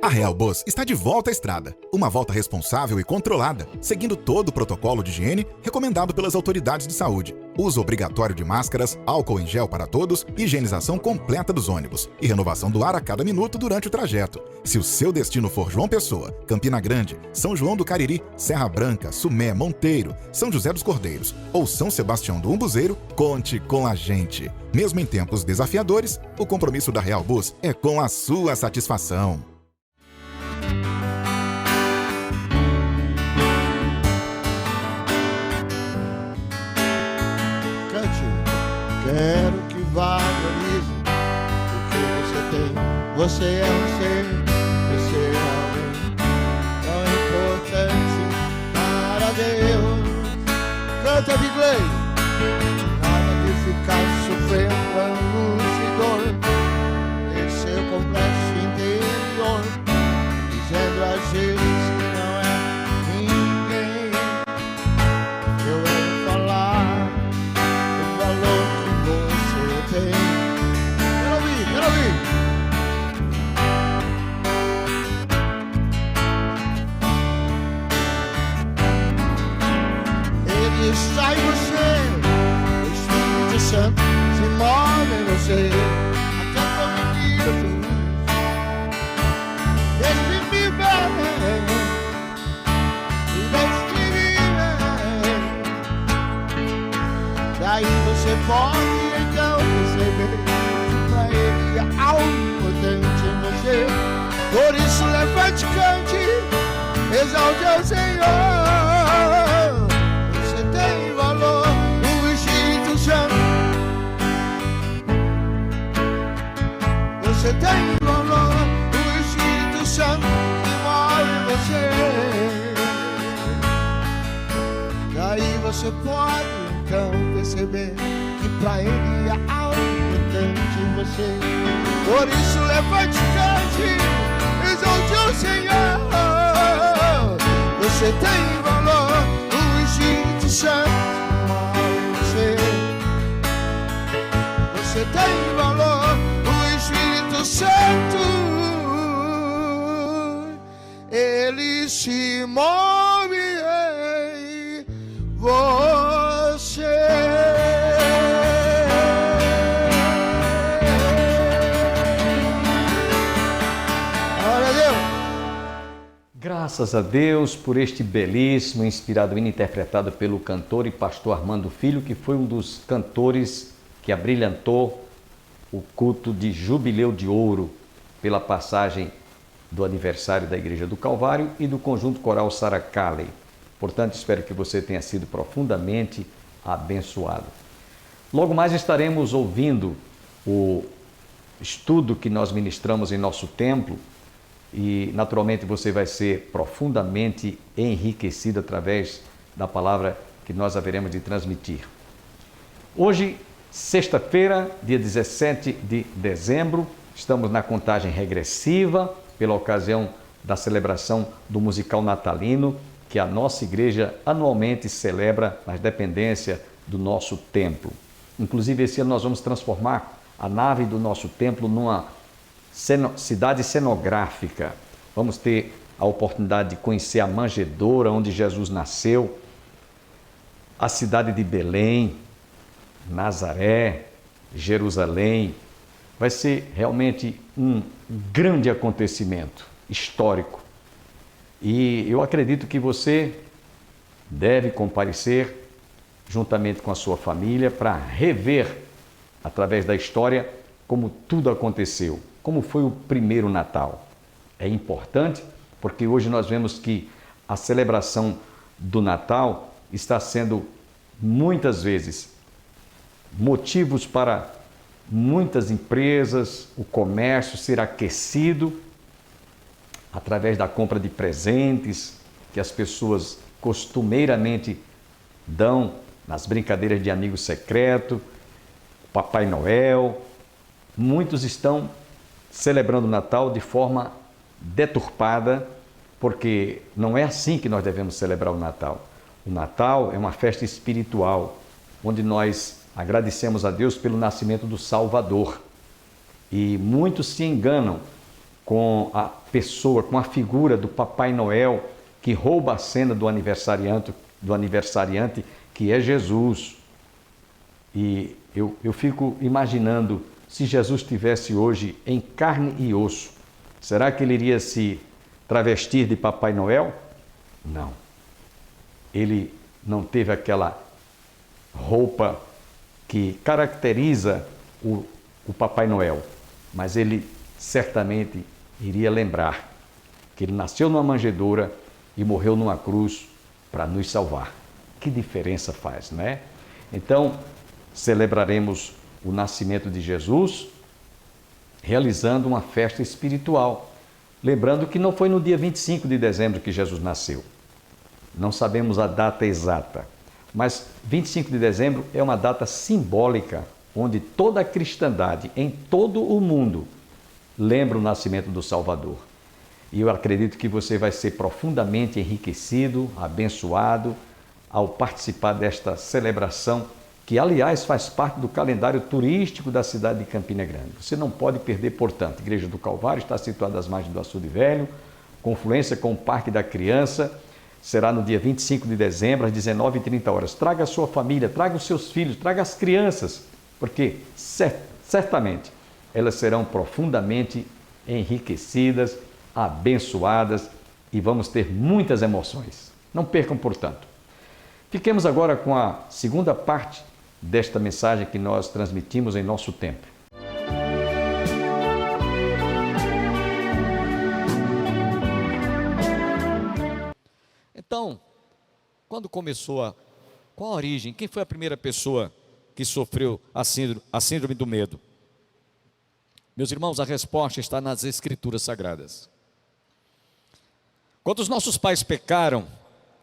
A Real Bus está de volta à estrada. Uma volta responsável e controlada, seguindo todo o protocolo de higiene recomendado pelas autoridades de saúde. Uso obrigatório de máscaras, álcool em gel para todos, higienização completa dos ônibus e renovação do ar a cada minuto durante o trajeto. Se o seu destino for João Pessoa, Campina Grande, São João do Cariri, Serra Branca, Sumé, Monteiro, São José dos Cordeiros ou São Sebastião do Umbuzeiro, conte com a gente. Mesmo em tempos desafiadores, o compromisso da Real Bus é com a sua satisfação. Quero que valorize o que você tem. Você é um ser, você é alguém tão importante para Deus. Canta, Bigley. Nada de ficar sofrendo angústia e dor em seu complexo interior, dizendo às vezes que não é ninguém. Eu venho falar do valor que você tem. Quero ouvir, quero ouvir. Ele está em você, o Espírito Santo se move em você, até prometer feliz. Deixe-me viver, e deixe-me viver. Daí você pode então perceber que pra ele é algo importante em você. Por isso levante, cante, exalte ao Senhor. Você tem valor, o Espírito Santo. Você tem valor, o Espírito Santo que move em você. Daí você pode então perceber que pra ele é algo importante em você. Por isso levante, cante, exalte ao Senhor. Você tem valor, o Espírito Santo move em você. Você tem valor, o Espírito Santo, ele se move em você. Glória a Deus. Graças a Deus por este belíssimo, inspirado hino interpretado pelo cantor e pastor Armando Filho, que foi um dos cantores que abrilhantou o culto de Jubileu de Ouro pela passagem do aniversário da Igreja do Calvário e do Conjunto Coral Sarah Calley. Portanto, espero que você tenha sido profundamente abençoado. Logo mais estaremos ouvindo o estudo que nós ministramos em nosso templo e, naturalmente, você vai ser profundamente enriquecido através da palavra que nós haveremos de transmitir. Hoje, sexta-feira, dia 17 de dezembro, estamos na contagem regressiva pela ocasião da celebração do musical natalino que a nossa igreja anualmente celebra nas dependências do nosso templo. Inclusive, esse ano nós vamos transformar a nave do nosso templo numa cidade cenográfica. Vamos ter a oportunidade de conhecer a manjedoura onde Jesus nasceu, a cidade de Belém, Nazaré, Jerusalém. Vai ser realmente um grande acontecimento histórico. E eu acredito que você deve comparecer juntamente com a sua família para rever, através da história, como tudo aconteceu, como foi o primeiro Natal. É importante porque hoje nós vemos que a celebração do Natal está sendo muitas vezes motivos para muitas empresas, o comércio ser aquecido através da compra de presentes que as pessoas costumeiramente dão nas brincadeiras de amigo secreto, Papai Noel. Muitos estão celebrando o Natal de forma deturpada, porque não é assim que nós devemos celebrar o Natal. O Natal é uma festa espiritual, onde nós agradecemos a Deus pelo nascimento do Salvador. E muitos se enganam com a pessoa, com a figura do Papai Noel que rouba a cena do aniversariante que é Jesus. E eu fico imaginando, se Jesus estivesse hoje em carne e osso, será que ele iria se travestir de Papai Noel? Não. Ele não teve aquela roupa que caracteriza o Papai Noel, mas ele certamente iria lembrar que ele nasceu numa manjedoura e morreu numa cruz para nos salvar. Que diferença faz, não é? Então, celebraremos o nascimento de Jesus realizando uma festa espiritual. Lembrando que não foi no dia 25 de dezembro que Jesus nasceu. Não sabemos a data exata, mas 25 de dezembro é uma data simbólica, onde toda a cristandade em todo o mundo lembra o nascimento do Salvador. E eu acredito que você vai ser profundamente enriquecido, abençoado, ao participar desta celebração, que aliás faz parte do calendário turístico da cidade de Campina Grande. Você não pode perder, portanto. A Igreja do Calvário está situada às margens do Açude Velho, confluência com o Parque da Criança. Será no dia 25 de dezembro, às 19h30. Traga a sua família, traga os seus filhos, traga as crianças, porque certamente elas serão profundamente enriquecidas, abençoadas e vamos ter muitas emoções. Não percam, portanto. Fiquemos agora com a segunda parte desta mensagem que nós transmitimos em nosso tempo. Então, quando começou qual a origem? Quem foi a primeira pessoa que sofreu a síndrome do medo? Meus irmãos, a resposta está nas Escrituras Sagradas. Quando os nossos pais pecaram,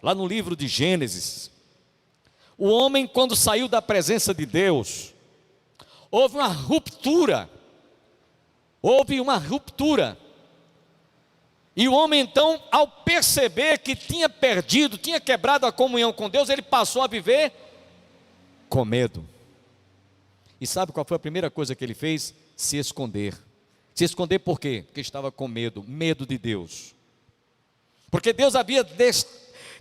lá no livro de Gênesis, o homem, quando saiu da presença de Deus, houve uma ruptura. E o homem então, ao perceber que tinha perdido, tinha quebrado a comunhão com Deus, ele passou a viver com medo. E sabe qual foi a primeira coisa que ele fez? Se esconder. Se esconder por quê? Porque estava com medo de Deus. Porque Deus havia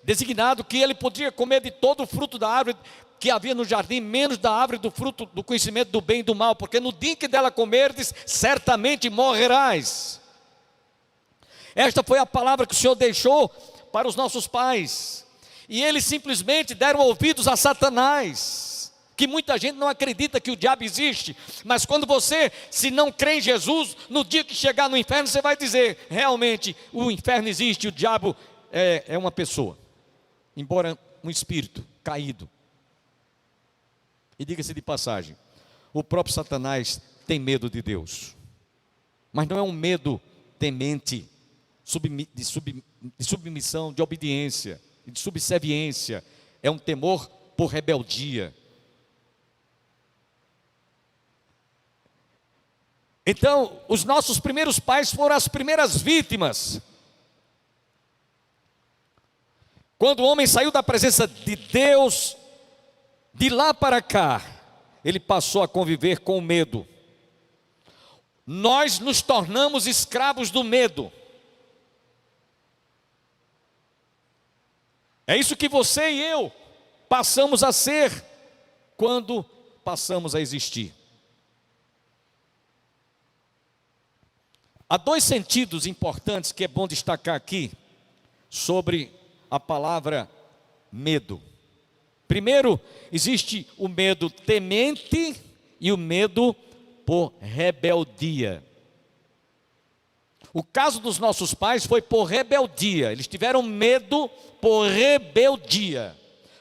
designado que ele podia comer de todo o fruto da árvore que havia no jardim, menos da árvore do fruto do conhecimento do bem e do mal, porque no dia que dela comerdes, certamente morrerás. Esta foi a palavra que o Senhor deixou para os nossos pais, e eles simplesmente deram ouvidos a Satanás, que muita gente não acredita que o diabo existe, mas quando você, se não crê em Jesus, no dia que chegar no inferno, você vai dizer, realmente, o inferno existe, o diabo é uma pessoa, embora um espírito caído. E diga-se de passagem, o próprio Satanás tem medo de Deus, mas não é um medo temente, de submissão, de obediência, de subserviência, é um temor por rebeldia. Então, os nossos primeiros pais foram as primeiras vítimas. Quando o homem saiu da presença de Deus, de lá para cá, ele passou a conviver com o medo. Nós nos tornamos escravos do medo. É isso que você e eu passamos a ser quando passamos a existir. Há dois sentidos importantes que é bom destacar aqui sobre a palavra medo. Primeiro, existe o medo temente e o medo por rebeldia. O caso dos nossos pais foi por rebeldia. Eles tiveram medo por rebeldia,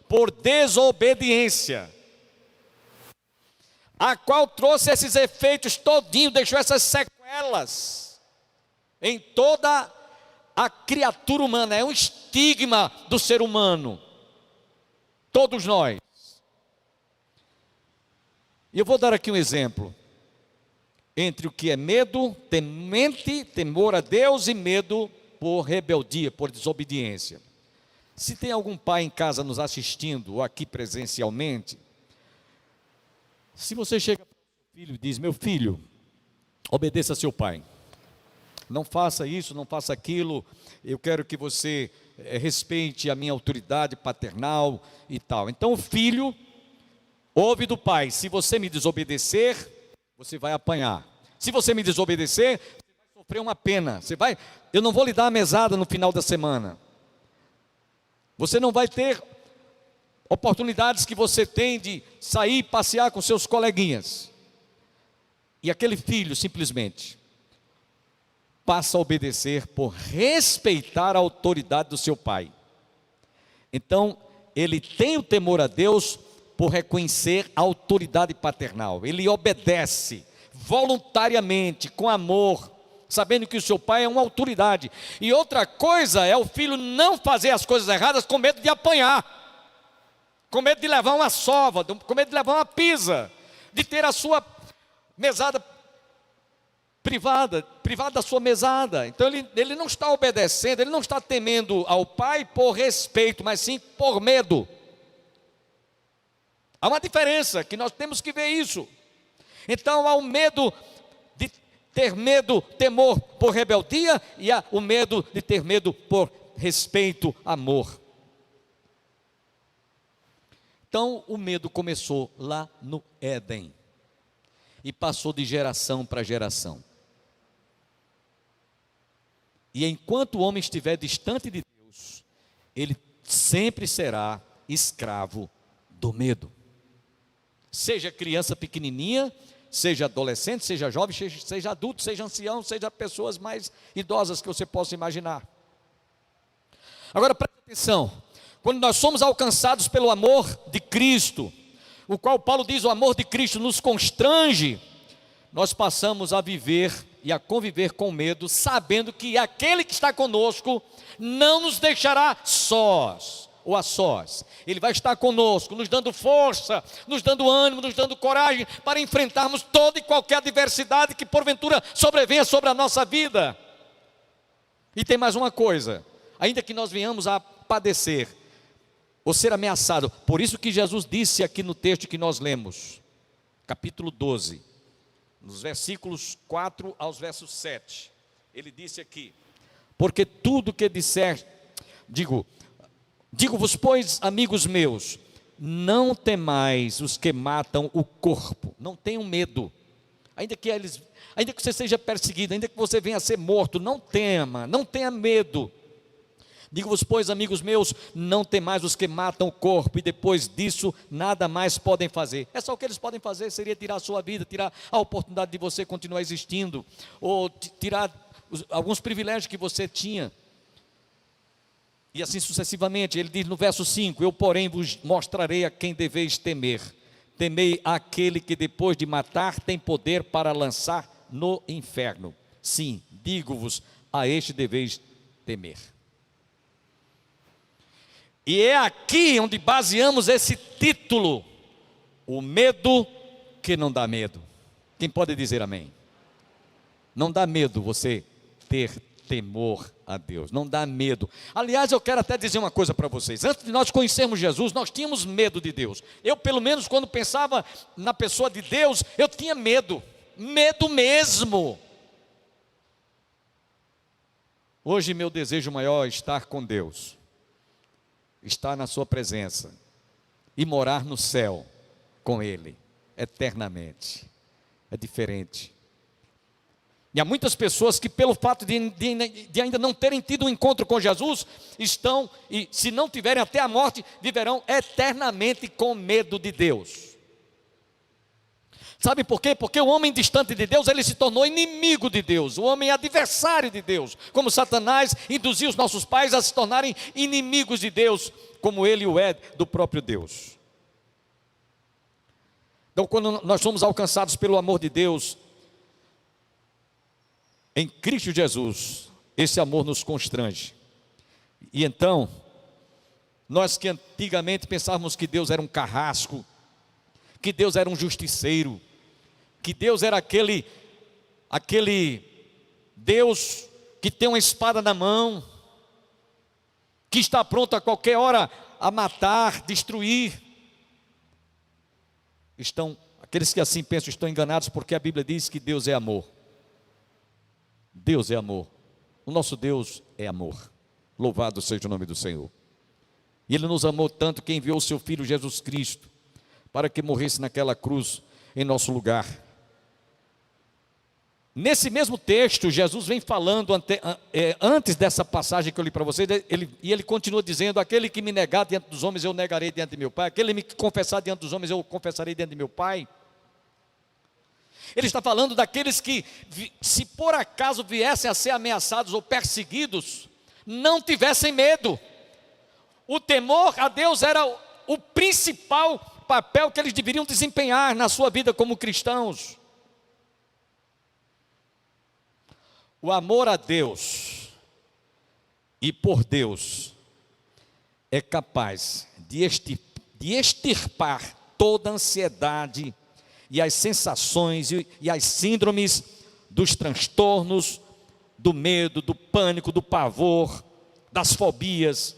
por desobediência, a qual trouxe esses efeitos todinho, deixou essas sequelas em toda a criatura humana. É um estigma do ser humano, todos nós. E eu vou dar aqui um exemplo entre o que é medo, temente, temor a Deus, e medo por rebeldia, por desobediência. Se tem algum pai em casa nos assistindo, ou aqui presencialmente, se você chega para o seu filho e diz, meu filho, obedeça a seu pai. não faça isso, não faça aquilo, eu quero que você respeite a minha autoridade paternal e tal. Então o filho ouve do pai: se você me desobedecer, você vai apanhar. Se você me desobedecer, você vai sofrer uma pena. Eu não vou lhe dar a mesada no final da semana. Você não vai ter oportunidades que você tem de sair e passear com seus coleguinhas. E aquele filho simplesmente passa a obedecer por respeitar a autoridade do seu pai. Então, ele tem o temor a Deus por reconhecer a autoridade paternal. Ele obedece voluntariamente, com amor, sabendo que o seu pai é uma autoridade. E outra coisa é o filho não fazer as coisas erradas com medo de apanhar, com medo de levar uma sova, com medo de levar uma pisa, de ter a sua mesada privada da sua mesada. Então ele não está obedecendo, ele não está temendo ao pai por respeito, mas sim por medo. Há uma diferença que nós temos que ver isso. Então há o medo de ter medo, temor por rebeldia, e há o medo de ter medo por respeito, amor. Então o medo começou lá no Éden e passou de geração para geração. E enquanto o homem estiver distante de Deus, ele sempre será escravo do medo. Seja criança pequenininha, seja adolescente, seja jovem, seja adulto, seja ancião, seja pessoas mais idosas que você possa imaginar. Agora preste atenção, quando nós somos alcançados pelo amor de Cristo, o qual Paulo diz, o amor de Cristo nos constrange, nós passamos a viver e a conviver com medo, sabendo que aquele que está conosco não nos deixará sós, ou a sós. Ele vai estar conosco, nos dando força, nos dando ânimo, nos dando coragem para enfrentarmos toda e qualquer adversidade que porventura sobrevenha sobre a nossa vida. E tem mais uma coisa: ainda que nós venhamos a padecer ou ser ameaçado, por isso que Jesus disse aqui no texto que nós lemos, capítulo 12, nos versículos 4 aos versos 7, ele disse aqui: porque tudo que disser, digo-vos, pois, amigos meus, não temais os que matam o corpo, não tenham medo, ainda que você seja perseguido, ainda que você venha a ser morto, não tema, não tenha medo. Digo-vos, pois, amigos meus, não temais os que matam o corpo, e depois disso nada mais podem fazer. É só o que eles podem fazer, seria tirar a sua vida, tirar a oportunidade de você continuar existindo, ou tirar alguns privilégios que você tinha, e assim sucessivamente. Ele diz no verso 5, eu porém vos mostrarei a quem deveis temer. Temei aquele que depois de matar tem poder para lançar no inferno. Sim, digo-vos, a este deveis temer. E é aqui onde baseamos esse título, o medo que não dá medo. Quem pode dizer amém? Não dá medo você ter temor a Deus, não dá medo. Aliás, eu quero até dizer uma coisa para vocês: antes de nós conhecermos Jesus, nós tínhamos medo de Deus. Eu, pelo menos, quando pensava na pessoa de Deus, eu tinha medo mesmo. Hoje meu desejo maior é estar com Deus, estar na sua presença e morar no céu com Ele eternamente. É diferente. E há muitas pessoas que, pelo fato de ainda não terem tido um encontro com Jesus, estão, e se não tiverem até a morte, viverão eternamente com medo de Deus. Sabe por quê? Porque o homem distante de Deus, ele se tornou inimigo de Deus, o homem é adversário de Deus, como Satanás induziu os nossos pais a se tornarem inimigos de Deus, como ele o é do próprio Deus. Então, quando nós somos alcançados pelo amor de Deus, em Cristo Jesus, esse amor nos constrange. E então, nós que antigamente pensávamos que Deus era um carrasco, que Deus era um justiceiro, que Deus era aquele Deus que tem uma espada na mão, que está pronto a qualquer hora a matar, destruir. Aqueles que assim pensam estão enganados, porque a Bíblia diz que Deus é amor. Deus é amor. O nosso Deus é amor. Louvado seja o nome do Senhor. E Ele nos amou tanto que enviou o seu Filho Jesus Cristo para que morresse naquela cruz em nosso lugar. Nesse mesmo texto, Jesus vem falando antes dessa passagem que eu li para vocês, ele continua dizendo: aquele que me negar diante dos homens, eu negarei diante de meu Pai; aquele que confessar diante dos homens, eu confessarei diante de meu Pai. Ele está falando daqueles que, se por acaso viessem a ser ameaçados ou perseguidos, não tivessem medo. O temor a Deus era o principal papel que eles deveriam desempenhar na sua vida como cristãos. O amor a Deus e por Deus é capaz de extirpar toda a ansiedade e as sensações e as síndromes dos transtornos, do medo, do pânico, do pavor, das fobias,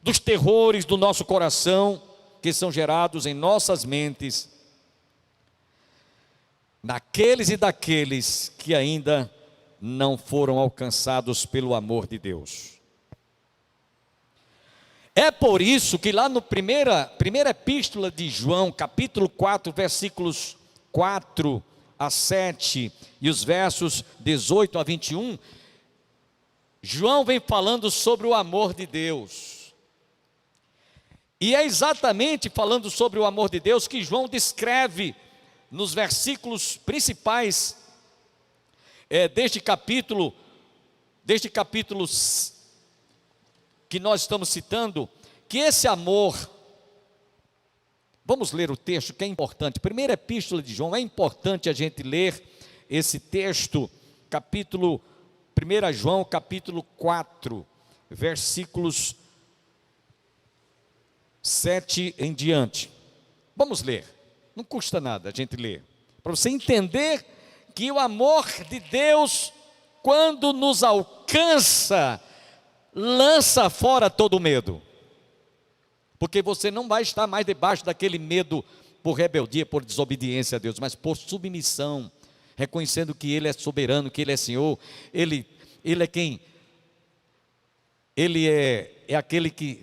dos terrores do nosso coração, que são gerados em nossas mentes, naqueles e daqueles que ainda não foram alcançados pelo amor de Deus. É por isso que lá no primeira epístola de João, capítulo 4, versículos 4 a 7 e os versos 18 a 21, João vem falando sobre o amor de Deus. E é exatamente falando sobre o amor de Deus que João descreve nos versículos principais deste capítulo que nós estamos citando, que esse amor, vamos ler o texto que é importante, primeira epístola de João, é importante a gente ler esse texto, 1 João capítulo 4, versículos 7 em diante. Vamos ler, não custa nada a gente ler, para você entender que o amor de Deus, quando nos alcança, lança fora todo medo, porque você não vai estar mais debaixo daquele medo por rebeldia, por desobediência a Deus, mas por submissão, reconhecendo que Ele é soberano, que Ele é Senhor, Ele é quem? Ele é aquele que,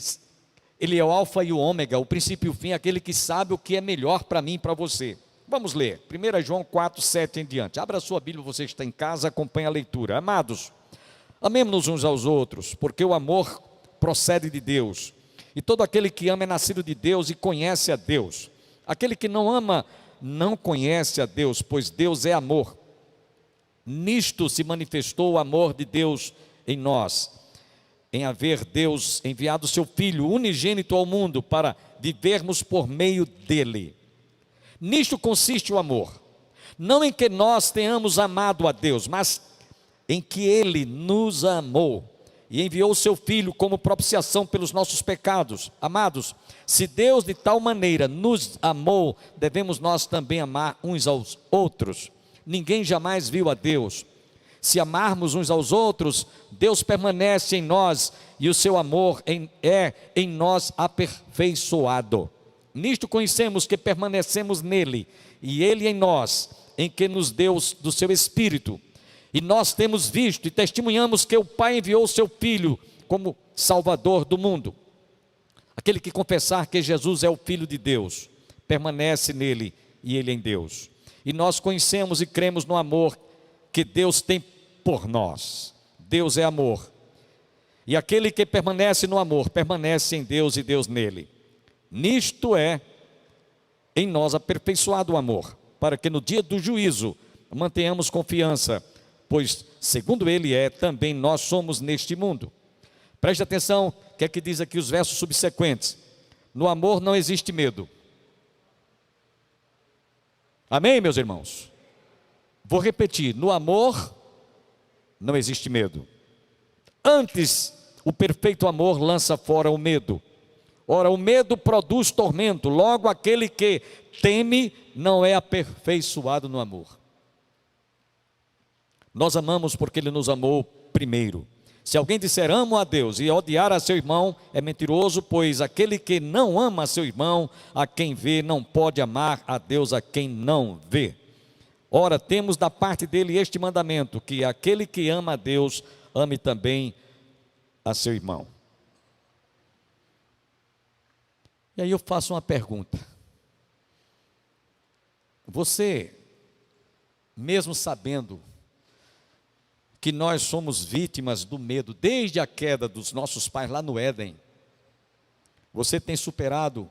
Ele é o alfa e o ômega, o princípio e o fim, aquele que sabe o que é melhor para mim e para você. Vamos ler, 1 João 4, 7 em diante. Abra a sua Bíblia, você está em casa, acompanhe a leitura. Amados, amemos-nos uns aos outros, porque o amor procede de Deus. E todo aquele que ama é nascido de Deus e conhece a Deus. Aquele que não ama, não conhece a Deus, pois Deus é amor. Nisto se manifestou o amor de Deus em nós, em haver Deus enviado o seu Filho unigênito ao mundo para vivermos por meio dele. Nisto consiste o amor, não em que nós tenhamos amado a Deus, mas em que Ele nos amou e enviou o seu Filho como propiciação pelos nossos pecados. Amados, se Deus de tal maneira nos amou, devemos nós também amar uns aos outros. Ninguém jamais viu a Deus. Se amarmos uns aos outros, Deus permanece em nós e o seu amor é em nós aperfeiçoado. Nisto conhecemos que permanecemos nele e ele em nós, em que nos deu do seu Espírito. E nós temos visto e testemunhamos que o Pai enviou o seu Filho como Salvador do mundo. Aquele que confessar que Jesus é o Filho de Deus, permanece nele e ele em Deus. E nós conhecemos e cremos no amor que Deus tem por nós. Deus é amor. E aquele que permanece no amor, permanece em Deus e Deus nele. Nisto é em nós aperfeiçoado o amor, para que no dia do juízo mantenhamos confiança, pois segundo Ele é, também nós somos neste mundo. Preste atenção, o que é que diz aqui os versos subsequentes. No amor não existe medo. Amém, meus irmãos? Vou repetir, no amor não existe medo. Antes, o perfeito amor lança fora o medo. Ora, o medo produz tormento, logo aquele que teme não é aperfeiçoado no amor. Nós amamos porque Ele nos amou primeiro. Se alguém disser amo a Deus e odiar a seu irmão, é mentiroso, pois aquele que não ama a seu irmão, a quem vê, não pode amar a Deus a quem não vê. Ora, temos da parte dele este mandamento, que aquele que ama a Deus, ame também a seu irmão. E aí eu faço uma pergunta. Você, mesmo sabendo que nós somos vítimas do medo desde a queda dos nossos pais lá no Éden, você tem superado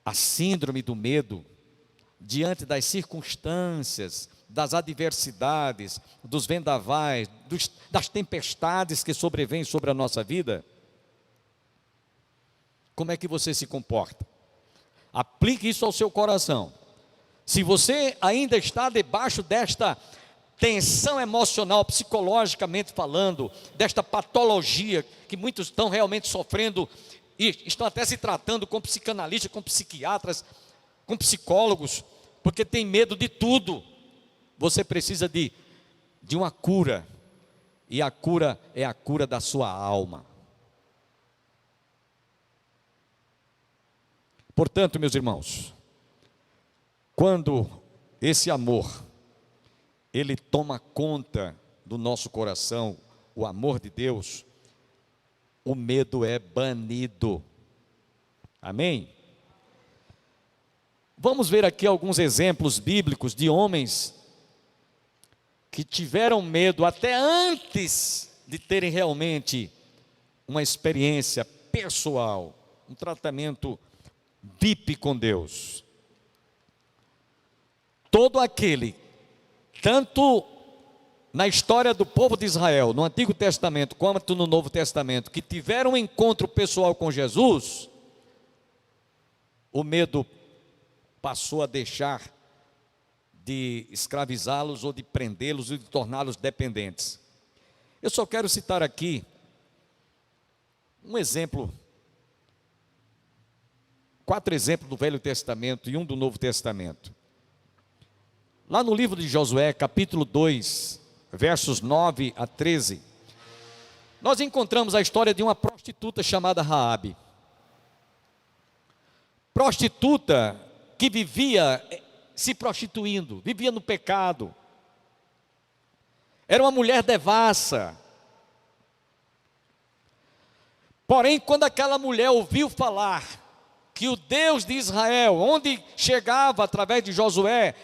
a síndrome do medo diante das circunstâncias, das adversidades, dos vendavais, das tempestades que sobrevêm sobre a nossa vida? Como é que você se comporta? Aplique isso ao seu coração. Se você ainda está debaixo desta tensão emocional, psicologicamente falando, desta patologia que muitos estão realmente sofrendo e estão até se tratando com psicanalistas, com psiquiatras, com psicólogos, porque tem medo de tudo. Você precisa de uma cura, e a cura é a cura da sua alma. Portanto, meus irmãos, quando esse amor ele toma conta do nosso coração, o amor de Deus, o medo é banido. Amém? Vamos ver aqui alguns exemplos bíblicos de homens que tiveram medo até antes de terem realmente uma experiência pessoal, um tratamento VIP com Deus. Todo aquele, tanto na história do povo de Israel, no Antigo Testamento, quanto no Novo Testamento, que tiveram um encontro pessoal com Jesus, o medo passou a deixar de escravizá-los ou de prendê-los ou de torná-los dependentes. Eu só quero citar aqui um exemplo, 4 exemplos do Velho Testamento e um do Novo Testamento. Lá no livro de Josué, capítulo 2, versos 9 a 13, nós encontramos a história de uma prostituta chamada Raabe. Prostituta que vivia se prostituindo, vivia no pecado. Era uma mulher devassa. Porém, quando aquela mulher ouviu falar que o Deus de Israel, onde chegava através de Josué,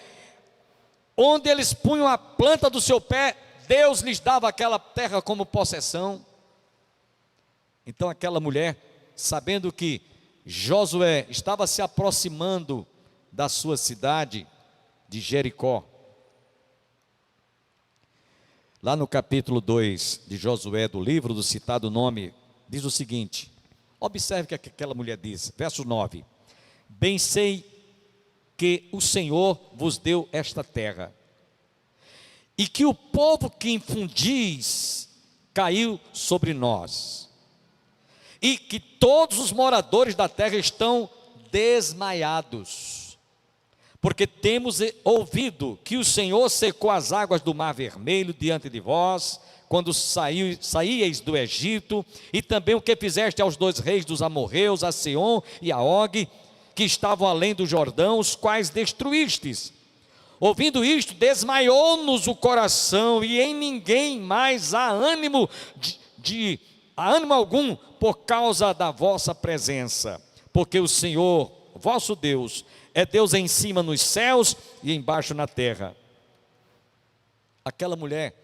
onde eles punham a planta do seu pé, Deus lhes dava aquela terra como possessão. Então aquela mulher, sabendo que Josué estava se aproximando da sua cidade de Jericó, lá no capítulo 2 de Josué, do livro do citado nome, diz o seguinte, observe o que aquela mulher diz, verso 9, bem sei que o Senhor vos deu esta terra, e que o povo que infundis caiu sobre nós, e que todos os moradores da terra estão desmaiados, porque temos ouvido que o Senhor secou as águas do Mar Vermelho diante de vós, quando saíeis do Egito, e também o que fizeste aos 2 reis dos amorreus, a Seom e a Og, que estavam além do Jordão, os quais destruístes. Ouvindo isto, desmaiou-nos o coração, e em ninguém mais há ânimo ânimo algum por causa da vossa presença, porque o Senhor, vosso Deus, é Deus em cima nos céus e embaixo na terra. Aquela mulher,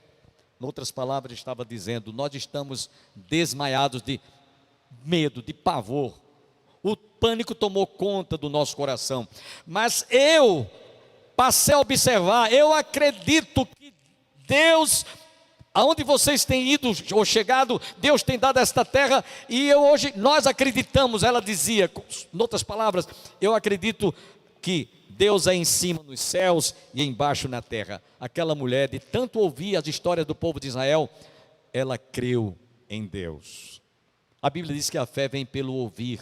em outras palavras, estava dizendo, nós estamos desmaiados de medo, de pavor, o pânico tomou conta do nosso coração, mas eu passei a observar, eu acredito que Deus, aonde vocês têm ido ou chegado, Deus tem dado esta terra, e nós acreditamos, ela dizia, em outras palavras, eu acredito que Deus é em cima nos céus e embaixo na terra. Aquela mulher, de tanto ouvir as histórias do povo de Israel, ela creu em Deus. A Bíblia diz que a fé vem pelo ouvir,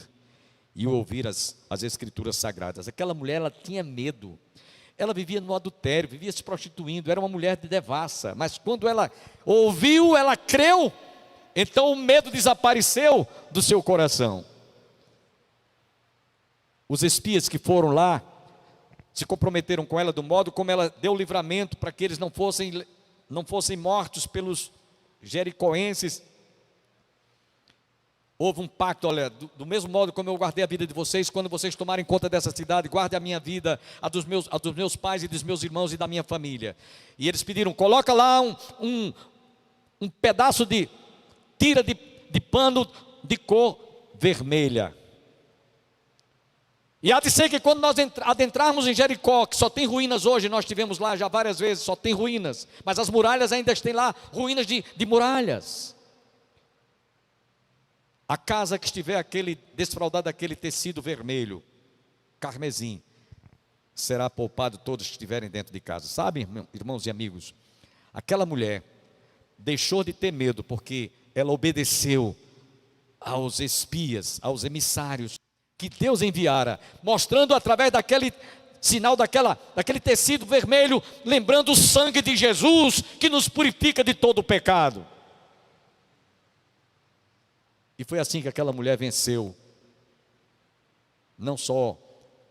e o ouvir as escrituras sagradas. Aquela mulher, ela tinha medo, ela vivia no adultério, vivia se prostituindo, era uma mulher de devassa, mas quando ela ouviu, ela creu, então o medo desapareceu do seu coração. Os espias que foram lá se comprometeram com ela do modo como ela deu livramento para que eles não fossem mortos pelos jericoenses. Houve um pacto, olha, do mesmo modo como eu guardei a vida de vocês, quando vocês tomarem conta dessa cidade, guarde a minha vida, a dos meus pais e dos meus irmãos e da minha família. E eles pediram, coloca lá um pedaço de tira de pano de cor vermelha. E há de ser que quando nós adentrarmos em Jericó, que só tem ruínas hoje, nós estivemos lá já várias vezes, só tem ruínas, mas as muralhas ainda têm lá, ruínas de muralhas. A casa que estiver desfraldado daquele tecido vermelho, carmesim, será poupado todos que estiverem dentro de casa. Sabe, irmãos e amigos, aquela mulher deixou de ter medo, porque ela obedeceu aos espias, aos emissários que Deus enviara, mostrando através daquele sinal, daquele tecido vermelho, lembrando o sangue de Jesus, que nos purifica de todo o pecado. E foi assim que aquela mulher venceu, não só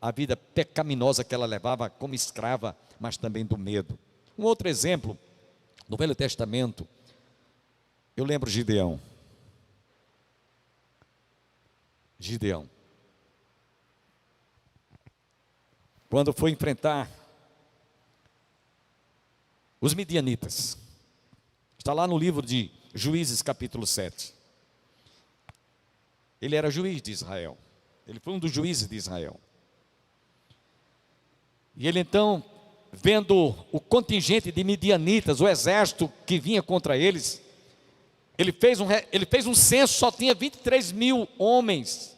a vida pecaminosa que ela levava como escrava, mas também do medo. Um outro exemplo, no Velho Testamento, eu lembro Gideão. Quando foi enfrentar os midianitas, está lá no livro de Juízes capítulo 7. Ele era juiz de Israel, ele foi um dos juízes de Israel. E ele então, vendo o contingente de midianitas, o exército que vinha contra eles, ele fez um censo, só tinha 23 mil homens.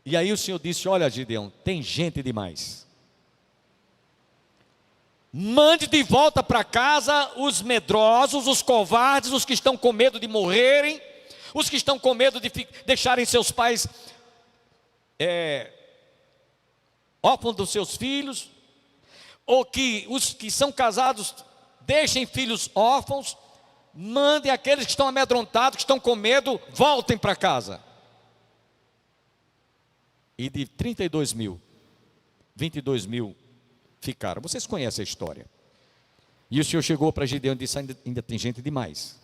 E aí o Senhor disse, olha Gideão, tem gente demais. Mande de volta para casa os medrosos, os covardes, os que estão com medo de morrerem, os que estão com medo de deixarem seus pais órfãos dos seus filhos, ou que os que são casados deixem filhos órfãos. Mandem aqueles que estão amedrontados, que estão com medo, voltem para casa. E de 32 mil, 22 mil ficaram. Vocês conhecem a história. E o Senhor chegou para Gideão e disse, ainda tem gente demais.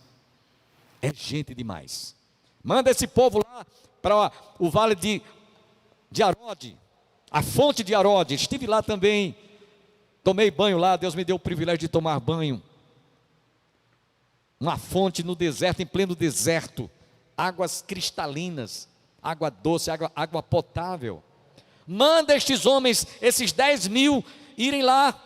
É gente demais. Manda esse povo lá para o vale de Arode, a fonte de Arode. Estive lá também, tomei banho lá, Deus me deu o privilégio de tomar banho. Uma fonte no deserto, em pleno deserto, águas cristalinas, água doce, água potável. Manda estes homens, esses 10 mil, irem lá.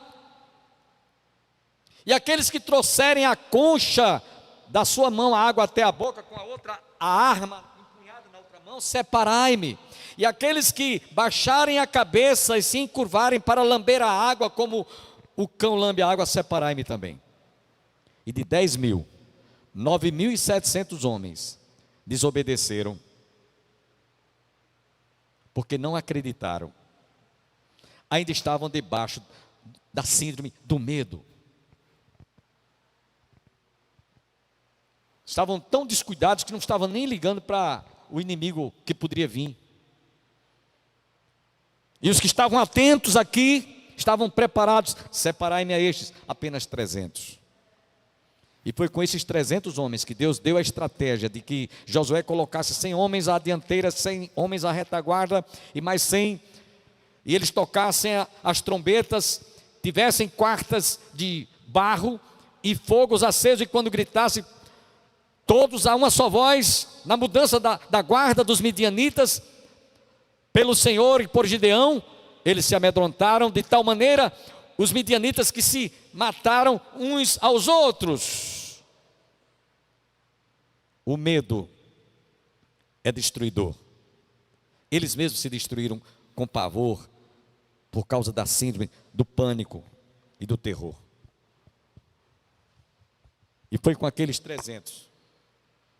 E aqueles que trouxerem a concha da sua mão, a água até a boca, com a outra, a arma empunhada na outra mão, separai-me. E aqueles que baixarem a cabeça e se encurvarem para lamber a água, como o cão lambe a água, separai-me também. E de 10 mil, 9.700 homens desobedeceram, porque não acreditaram, ainda estavam debaixo da síndrome do medo, estavam tão descuidados que não estavam nem ligando para o inimigo que poderia vir. E os que estavam atentos aqui, estavam preparados, separai-me a estes, apenas 300. E foi com esses 300 homens que Deus deu a estratégia de que Josué colocasse 100 homens à dianteira, 100 homens à retaguarda e mais 100, e eles tocassem as trombetas, tivessem quartas de barro e fogos acesos, e quando gritassem todos a uma só voz, na mudança da guarda dos midianitas, pelo Senhor e por Gideão, eles se amedrontaram de tal maneira, os midianitas, que se mataram uns aos outros. O medo é destruidor. Eles mesmos se destruíram com pavor, por causa da síndrome do pânico e do terror. E foi com aqueles 300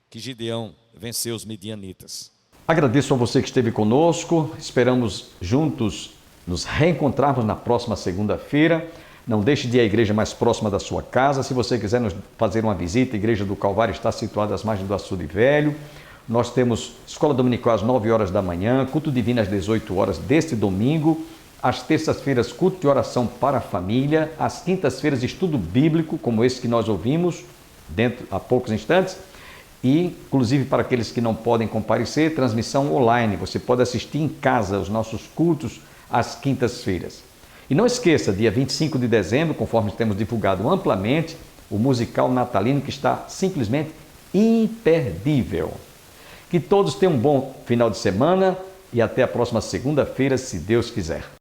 que Gideão venceu os midianitas. Agradeço a você que esteve conosco, esperamos juntos nos reencontrarmos na próxima segunda-feira. Não deixe de ir à igreja mais próxima da sua casa. Se você quiser nos fazer uma visita, a Igreja do Calvário está situada às margens do Açude Velho. Nós temos escola dominical às 9 horas da manhã, culto divino às 18 horas deste domingo, às terças-feiras culto de oração para a família, às quintas-feiras estudo bíblico, como esse que nós ouvimos há poucos instantes, e inclusive para aqueles que não podem comparecer, transmissão online. Você pode assistir em casa os nossos cultos às quintas-feiras. E não esqueça, dia 25 de dezembro, conforme temos divulgado amplamente, o musical natalino que está simplesmente imperdível. Que todos tenham um bom final de semana e até a próxima segunda-feira, se Deus quiser.